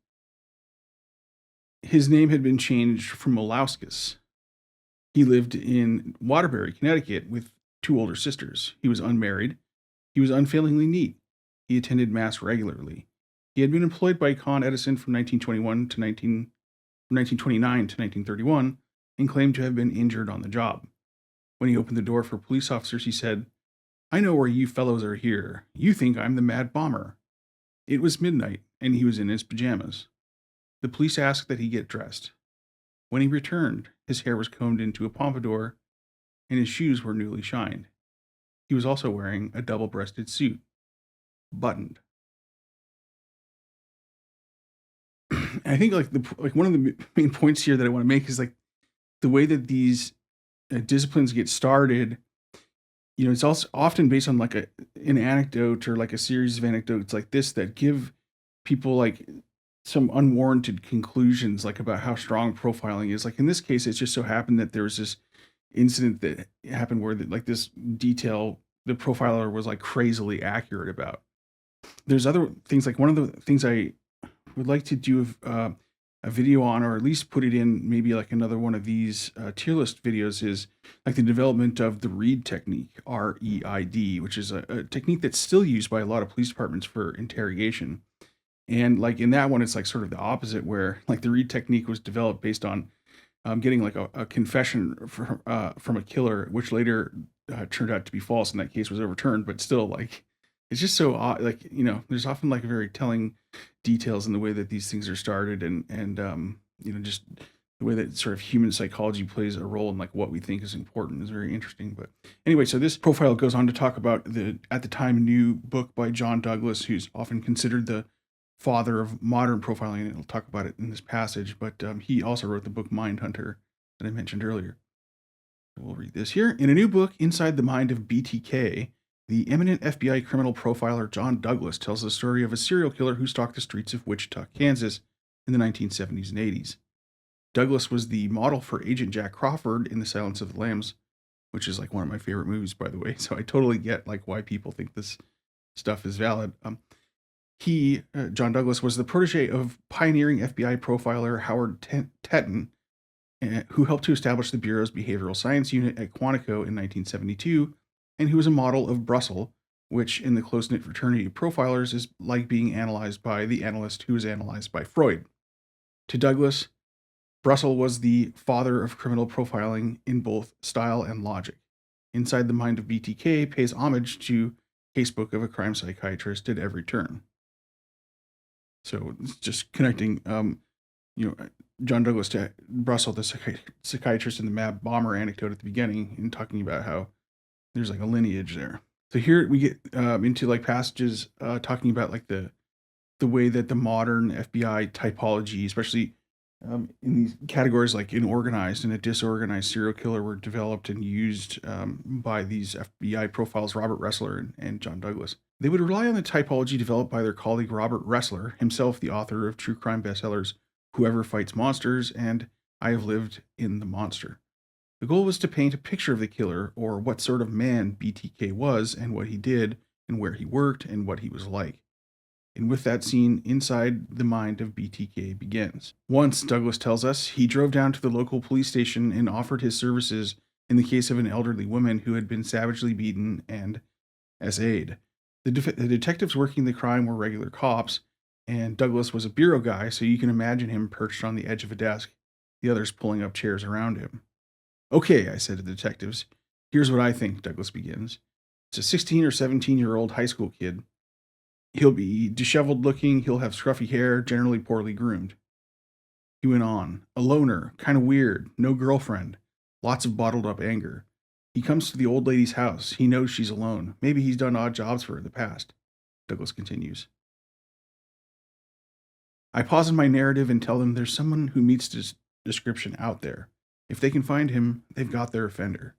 His name had been changed from Molauskas. He lived in Waterbury, Connecticut, with 2 older sisters. He was unmarried. He was unfailingly neat. He attended Mass regularly. He had been employed by Con Edison from 1929 to 1931 and claimed to have been injured on the job. When he opened the door for police officers, he said, I know where you fellows are here. You think I'm the Mad Bomber. It was midnight, and he was in his pajamas. The police asked that he get dressed. When he returned, his hair was combed into a pompadour, and his shoes were newly shined. He was also wearing a double-breasted suit, buttoned. I think like one of the main points here that I want to make is like the way that these disciplines get started. You know, it's also often based on like an anecdote or like a series of anecdotes like this that give people like some unwarranted conclusions, like about how strong profiling is. Like in this case, it just so happened that there was this incident that happened where like this detail the profiler was like crazily accurate about. There's other things, like one of the things I would like to do a video on, or at least put it in maybe like another one of these tier list videos, is like the development of the REID technique, REID, which is a technique that's still used by a lot of police departments for interrogation. And like in that one, it's like sort of the opposite, where like the REID technique was developed based on getting like a confession from a killer, which later turned out to be false, and that case was overturned. But still, like, it's just so odd. Like, you know, there's often like very telling details in the way that these things are started, and you know, just the way that sort of human psychology plays a role in like what we think is important is very interesting. But anyway, so this profile goes on to talk about the at the time new book by John Douglas, who's often considered the father of modern profiling, and he'll talk about it in this passage. But he also wrote the book Mindhunter that I mentioned earlier. We'll read this here. In a new book, Inside the Mind of BTK, the eminent FBI criminal profiler John Douglas tells the story of a serial killer who stalked the streets of Wichita, Kansas in the 1970s and 80s. Douglas was the model for Agent Jack Crawford in The Silence of the Lambs, which is like one of my favorite movies, by the way. So I totally get like why people think this stuff is valid. John Douglas, was the protege of pioneering FBI profiler Howard Tetton, who helped to establish the Bureau's behavioral science unit at Quantico in 1972, and who was a model of Brussels, which in the close-knit fraternity of profilers is like being analyzed by the analyst who is analyzed by Freud. To Douglas, Brussels was the father of criminal profiling in both style and logic. Inside the Mind of BTK pays homage to Casebook of a Crime Psychiatrist at every turn. So it's just connecting, you know, John Douglas to Brussels, the psychiatrist, and the Mad Bomber anecdote at the beginning, and talking about how there's like a lineage there. So here we get into like passages talking about like the way that the modern FBI typology, especially in these categories like an organized and a disorganized serial killer, were developed and used by these FBI profiles, Robert Ressler and John Douglas. They would rely on the typology developed by their colleague Robert Ressler, himself the author of true crime bestsellers Whoever Fights Monsters and I Have Lived in the Monster. The goal was to paint a picture of the killer, or what sort of man BTK was, and what he did, and where he worked, and what he was like. And with that scene, Inside the Mind of BTK begins. Once, Douglas tells us, he drove down to the local police station and offered his services in the case of an elderly woman who had been savagely beaten and SA'd. The detectives working the crime were regular cops, and Douglas was a bureau guy, so you can imagine him perched on the edge of a desk, the others pulling up chairs around him. Okay, I said to the detectives, here's what I think, Douglas begins. It's a 16 or 17-year-old high school kid. He'll be disheveled looking, he'll have scruffy hair, generally poorly groomed. He went on, a loner, kind of weird, no girlfriend, lots of bottled up anger. He comes to the old lady's house. He knows she's alone. Maybe he's done odd jobs for her in the past. Douglas continues. I pause in my narrative and tell them there's someone who meets this description out there. If they can find him, they've got their offender.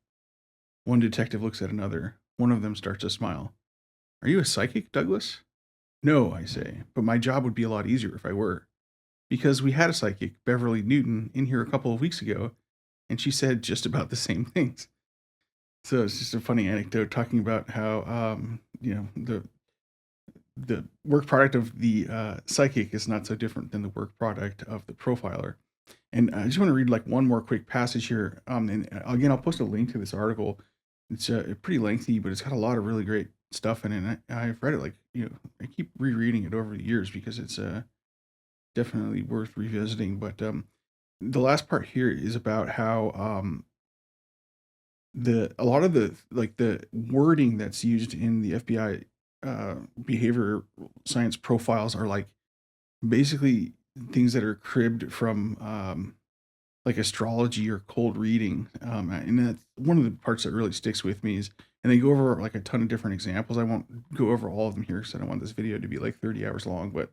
One detective looks at another. One of them starts to smile. Are you a psychic, Douglas? No, I say, but my job would be a lot easier if I were. Because we had a psychic, Beverly Newton, in here a couple of weeks ago, and she said just about the same things. So it's just a funny anecdote talking about how, the work product of the psychic is not so different than the work product of the profiler. And I just want to read like one more quick passage here. And again, I'll post a link to this article. It's pretty lengthy, but it's got a lot of really great stuff in it. And I've read it I keep rereading it over the years because it's definitely worth revisiting. But the last part here is about how a lot of the wording that's used in the FBI behavior science profiles are like basically things that are cribbed from like astrology or cold reading. And that's one of the parts that really sticks with me is, and they go over like a ton of different examples. I won't go over all of them here because I don't want this video to be like 30 hours long, but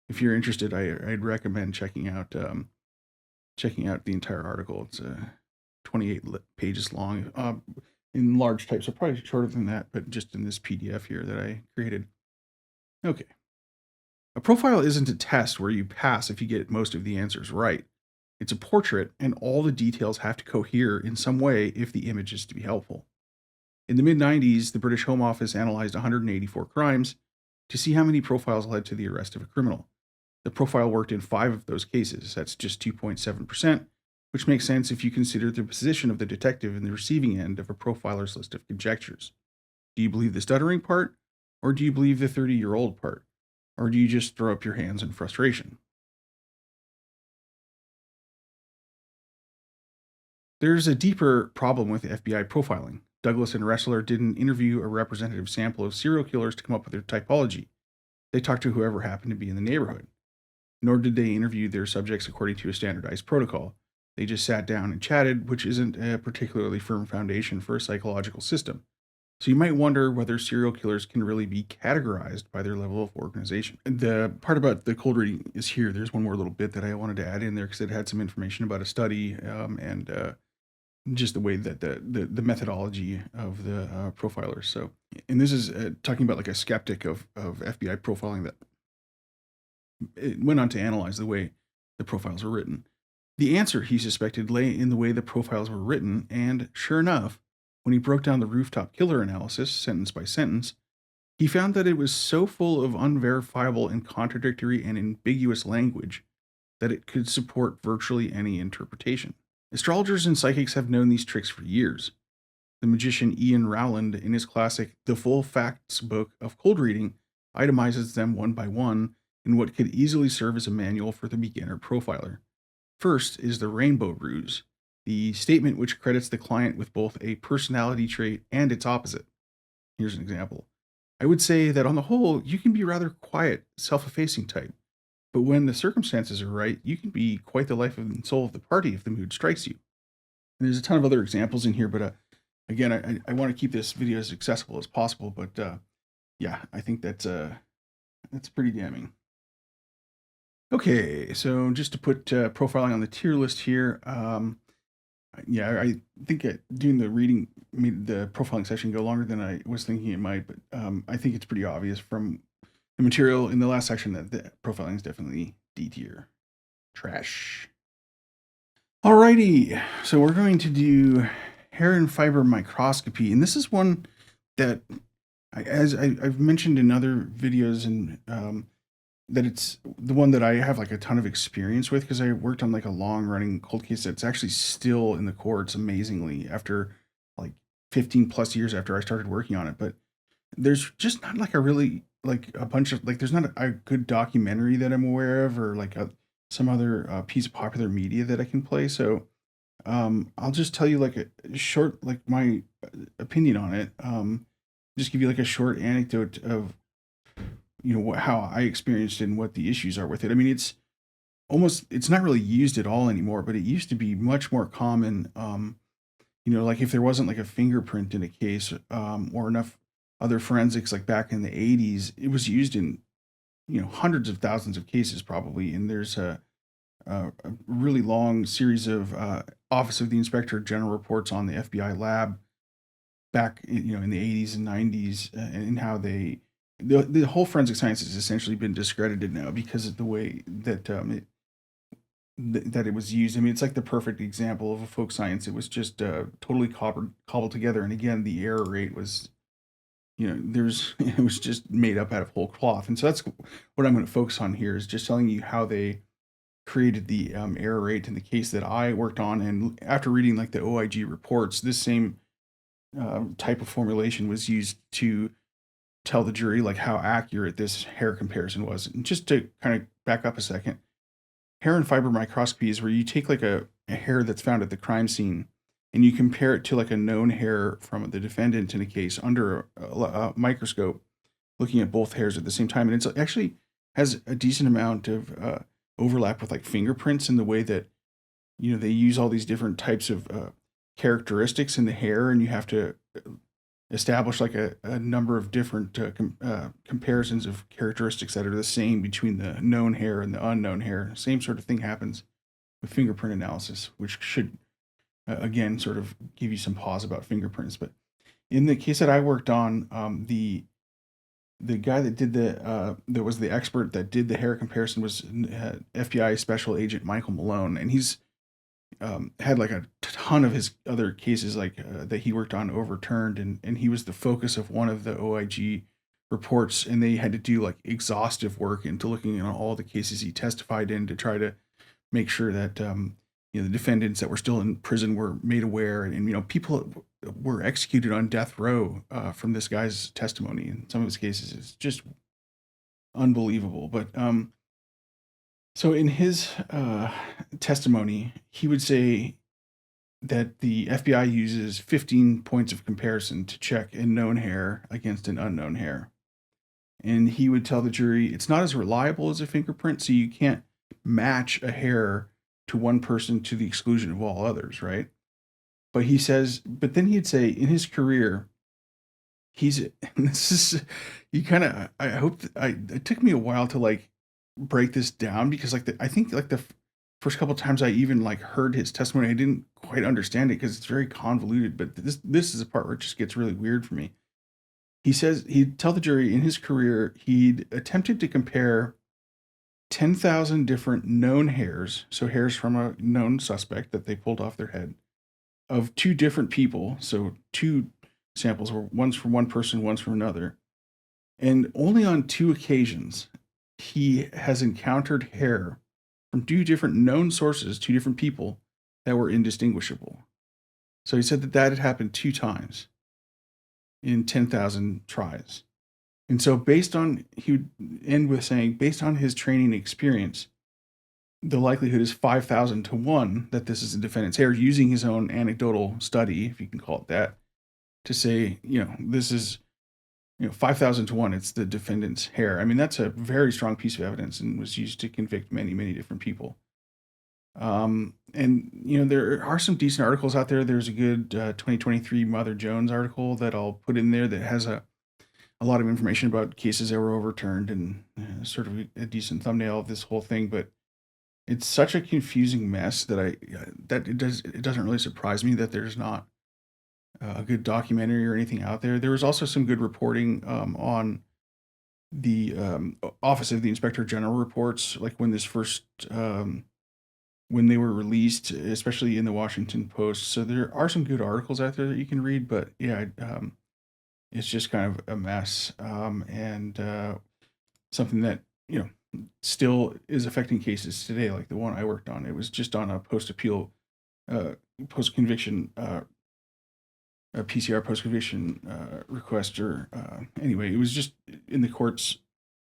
if you're interested, I'd recommend checking out the entire article. It's 28 pages long, in large type, so probably shorter than that, but just in this PDF here that I created. Okay. A profile isn't a test where you pass if you get most of the answers right. It's a portrait, and all the details have to cohere in some way if the image is to be helpful. In the mid-90s, the British Home Office analyzed 184 crimes to see how many profiles led to the arrest of a criminal. The profile worked in 5 of those cases. That's just 2.7%, which makes sense if you consider the position of the detective in the receiving end of a profiler's list of conjectures. Do you believe the stuttering part, or do you believe the 30-year-old part? Or do you just throw up your hands in frustration? There's a deeper problem with FBI profiling. Douglas and Ressler didn't interview a representative sample of serial killers to come up with their typology. They talked to whoever happened to be in the neighborhood. Nor did they interview their subjects according to a standardized protocol. They just sat down and chatted, which isn't a particularly firm foundation for a psychological system. So you might wonder whether serial killers can really be categorized by their level of organization. The part about the cold reading is here. There's one more little bit that I wanted to add in there because it had some information about a study and just the way that the methodology of the profilers. So, and this is talking about like a skeptic of FBI profiling that it went on to analyze the way the profiles were written. The answer, he suspected, lay in the way the profiles were written, and sure enough, when he broke down the rooftop killer analysis, sentence by sentence, he found that it was so full of unverifiable and contradictory and ambiguous language that it could support virtually any interpretation. Astrologers and psychics have known these tricks for years. The magician Ian Rowland, in his classic The Full Facts book of cold reading, itemizes them one by one in what could easily serve as a manual for the beginner profiler. First is the rainbow ruse, the statement which credits the client with both a personality trait and its opposite. Here's an example. I would say that on the whole, you can be rather quiet, self-effacing type, but when the circumstances are right, you can be quite the life and soul of the party if the mood strikes you. And there's a ton of other examples in here, but again, I want to keep this video as accessible as possible, but yeah, I think that's pretty damning. Okay, so just to put profiling on the tier list here, yeah, I think doing the reading made the profiling session go longer than I was thinking it might, but I think it's pretty obvious from the material in the last section that the profiling is definitely D tier. Trash. Alrighty, so we're going to do hair and fiber microscopy, and this is one that, as I've mentioned in other videos, and that it's the one that I have like a ton of experience with because I worked on like a long running cold case that's actually still in the courts amazingly after like 15 plus years after I started working on it. But there's just not like a really like a bunch of like there's not a good documentary that I'm aware of or like some other piece of popular media that I can play. So I'll just tell you like a short like my opinion on it. Just give you like a short anecdote of how I experienced it and what the issues are with it. I mean, it's not really used at all anymore, but it used to be much more common like if there wasn't like a fingerprint in a case, or enough other forensics, like back in the 80s, it was used in, hundreds of thousands of cases probably. And there's a really long series of Office of the Inspector General reports on the FBI lab back, in the 80s and 90s, and how the whole forensic science has essentially been discredited now because of the way that that it was used. I mean, it's like the perfect example of a folk science. It was just totally cobbled together. And again, the error rate was, it was just made up out of whole cloth. And so that's what I'm going to focus on here, is just telling you how they created the error rate in the case that I worked on. And after reading like the OIG reports, this same type of formulation was used to tell the jury like how accurate this hair comparison was. And just to kind of back up a second, hair and fiber microscopy is where you take like a hair that's found at the crime scene and you compare it to like a known hair from the defendant in a case under a microscope, looking at both hairs at the same time. And it's actually has a decent amount of overlap with like fingerprints in the way that, they use all these different types of characteristics in the hair, and you have to establish like a number of different comparisons of characteristics that are the same between the known hair and the unknown hair. Same sort of thing happens with fingerprint analysis, which should again sort of give you some pause about fingerprints. But in the case that I worked on, the guy that did that was the expert that did the hair comparison was FBI Special Agent Michael Malone, and he's had like a ton of his other cases like that he worked on overturned, and he was the focus of one of the OIG reports, and they had to do like exhaustive work into looking at all the cases he testified in to try to make sure that the defendants that were still in prison were made aware, and people were executed on death row from this guy's testimony. In some of his cases, it's just unbelievable. But so in his testimony, he would say that the FBI uses 15 points of comparison to check a known hair against an unknown hair. And he would tell the jury it's not as reliable as a fingerprint, so you can't match a hair to one person to the exclusion of all others, right? But then he'd say in his career, it took me a while to like break this down, because like I think like the first couple of times I even like heard his testimony, I didn't quite understand it because it's very convoluted. But this is a part where it just gets really weird for me. He says he'd tell the jury in his career he'd attempted to compare 10,000 different known hairs, so hairs from a known suspect that they pulled off their head, of two different people. So two samples were one's from one person, one's from another. And only on 2 occasions he has encountered hair from 2 different known sources, 2 different people, that were indistinguishable. So he said that had happened 2 times in 10,000 tries. And so he would end with saying, based on his training experience, the likelihood is 5,000 to 1 that this is a defendant's hair, using his own anecdotal study, if you can call it that, to say, this is, 5,000 to 1, it's the defendant's hair. I mean, that's a very strong piece of evidence and was used to convict many, many different people. And, there are some decent articles out there. There's a good 2023 Mother Jones article that I'll put in there that has a lot of information about cases that were overturned, and sort of a decent thumbnail of this whole thing. But it's such a confusing mess that it doesn't really surprise me that there's not a good documentary or anything out there. There was also some good reporting on the Office of the Inspector General reports, like when when they were released, especially in the Washington Post. So there are some good articles out there that you can read, but yeah, it's just kind of a mess, and something that still is affecting cases today, like the one I worked on. It was just on a post-appeal, post-conviction, a PCR post-conviction request, or anyway, it was just in the courts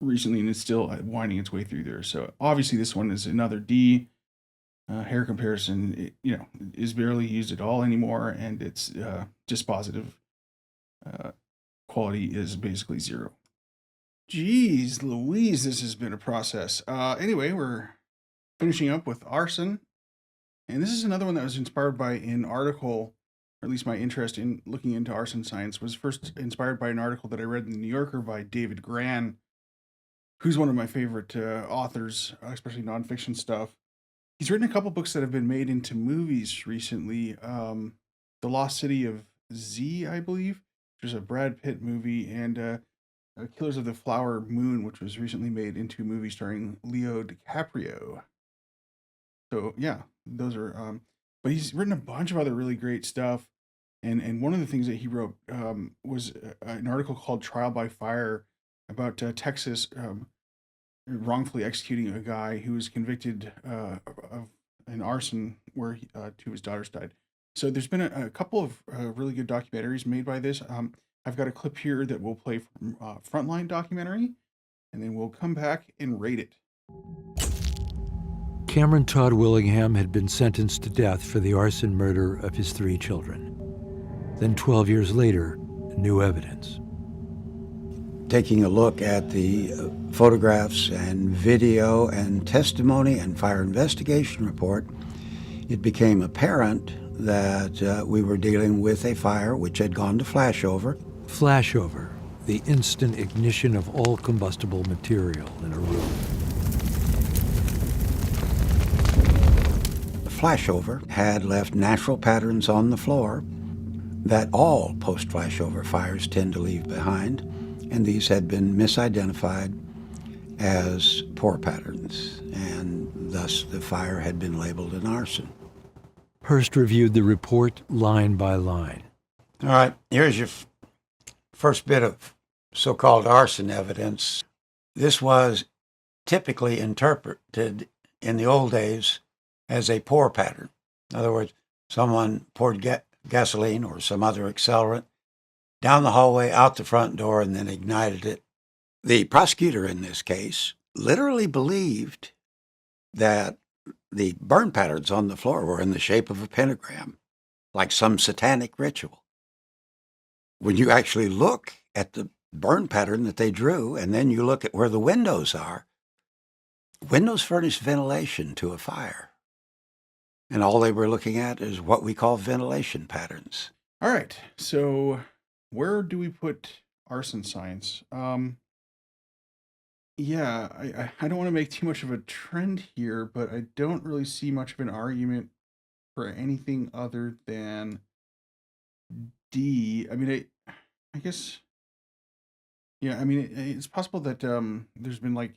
recently, and it's still winding its way through there. So obviously this one is another D. Hair comparison, is barely used at all anymore, and it's dispositive quality is basically 0. Jeez Louise, this has been a process. Anyway, we're finishing up with Arson, and this is another one that was inspired by an article or at least my interest in looking into arson science, was first inspired by an article that I read in the New Yorker by David Gran, who's one of my favorite authors, especially nonfiction stuff. He's written a couple books that have been made into movies recently. The Lost City of Z, I believe, which is a Brad Pitt movie, and Killers of the Flower Moon, which was recently made into a movie starring Leo DiCaprio. So yeah, those are. But he's written a bunch of other really great stuff, and one of the things that he wrote was an article called "Trial by Fire" about Texas wrongfully executing a guy who was convicted of an arson where two of his daughters died. So there's been a couple of really good documentaries made by this. I've got a clip here that we'll play from Frontline documentary, and then we'll come back and rate it. Cameron Todd Willingham had been sentenced to death for the arson murder of his 3 children. Then 12 years later, new evidence. Taking a look at the photographs and video and testimony and fire investigation report, it became apparent that we were dealing with a fire which had gone to flashover. Flashover, the instant ignition of all combustible material in a room. The flashover had left natural patterns on the floor that all post-flashover fires tend to leave behind, and these had been misidentified as pour patterns, and thus the fire had been labeled an arson. Hearst reviewed the report line by line. All right, here's your first bit of so-called arson evidence. This was typically interpreted in the old days as a pour pattern. In other words, someone poured gasoline or some other accelerant down the hallway, out the front door, and then ignited it. The prosecutor in this case literally believed that the burn patterns on the floor were in the shape of a pentagram, like some satanic ritual. When you actually look at the burn pattern that they drew, and then you look at where the windows are, windows furnish ventilation to a fire. And all they were looking at is what we call ventilation patterns. All right, so where do we put arson science? Yeah, I don't want to make too much of a trend here, but I don't really see much of an argument for anything other than D. I mean, I guess, yeah, I mean, it's possible that there's been like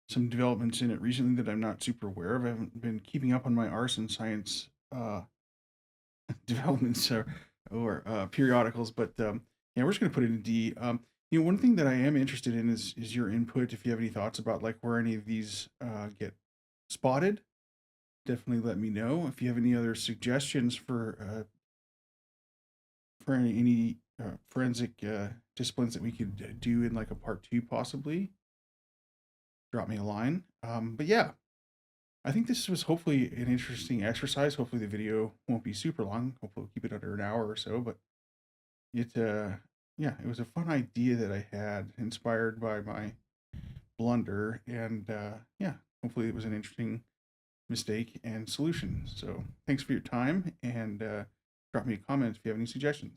some developments in it recently that I'm not super aware of. I haven't been keeping up on my arson science developments or periodicals, but yeah, we're just gonna put it in D. One thing that I am interested in is your input. If you have any thoughts about like where any of these get spotted, definitely let me know. If you have any other suggestions for any forensic disciplines that we could do in like a part 2 possibly, drop me a line. But yeah, I think this was hopefully an interesting exercise. Hopefully the video won't be super long. Hopefully we'll keep it under an hour or so, but it yeah, it was a fun idea that I had, inspired by my blunder, and yeah, hopefully it was an interesting mistake and solution. So thanks for your time, and drop me a comment if you have any suggestions.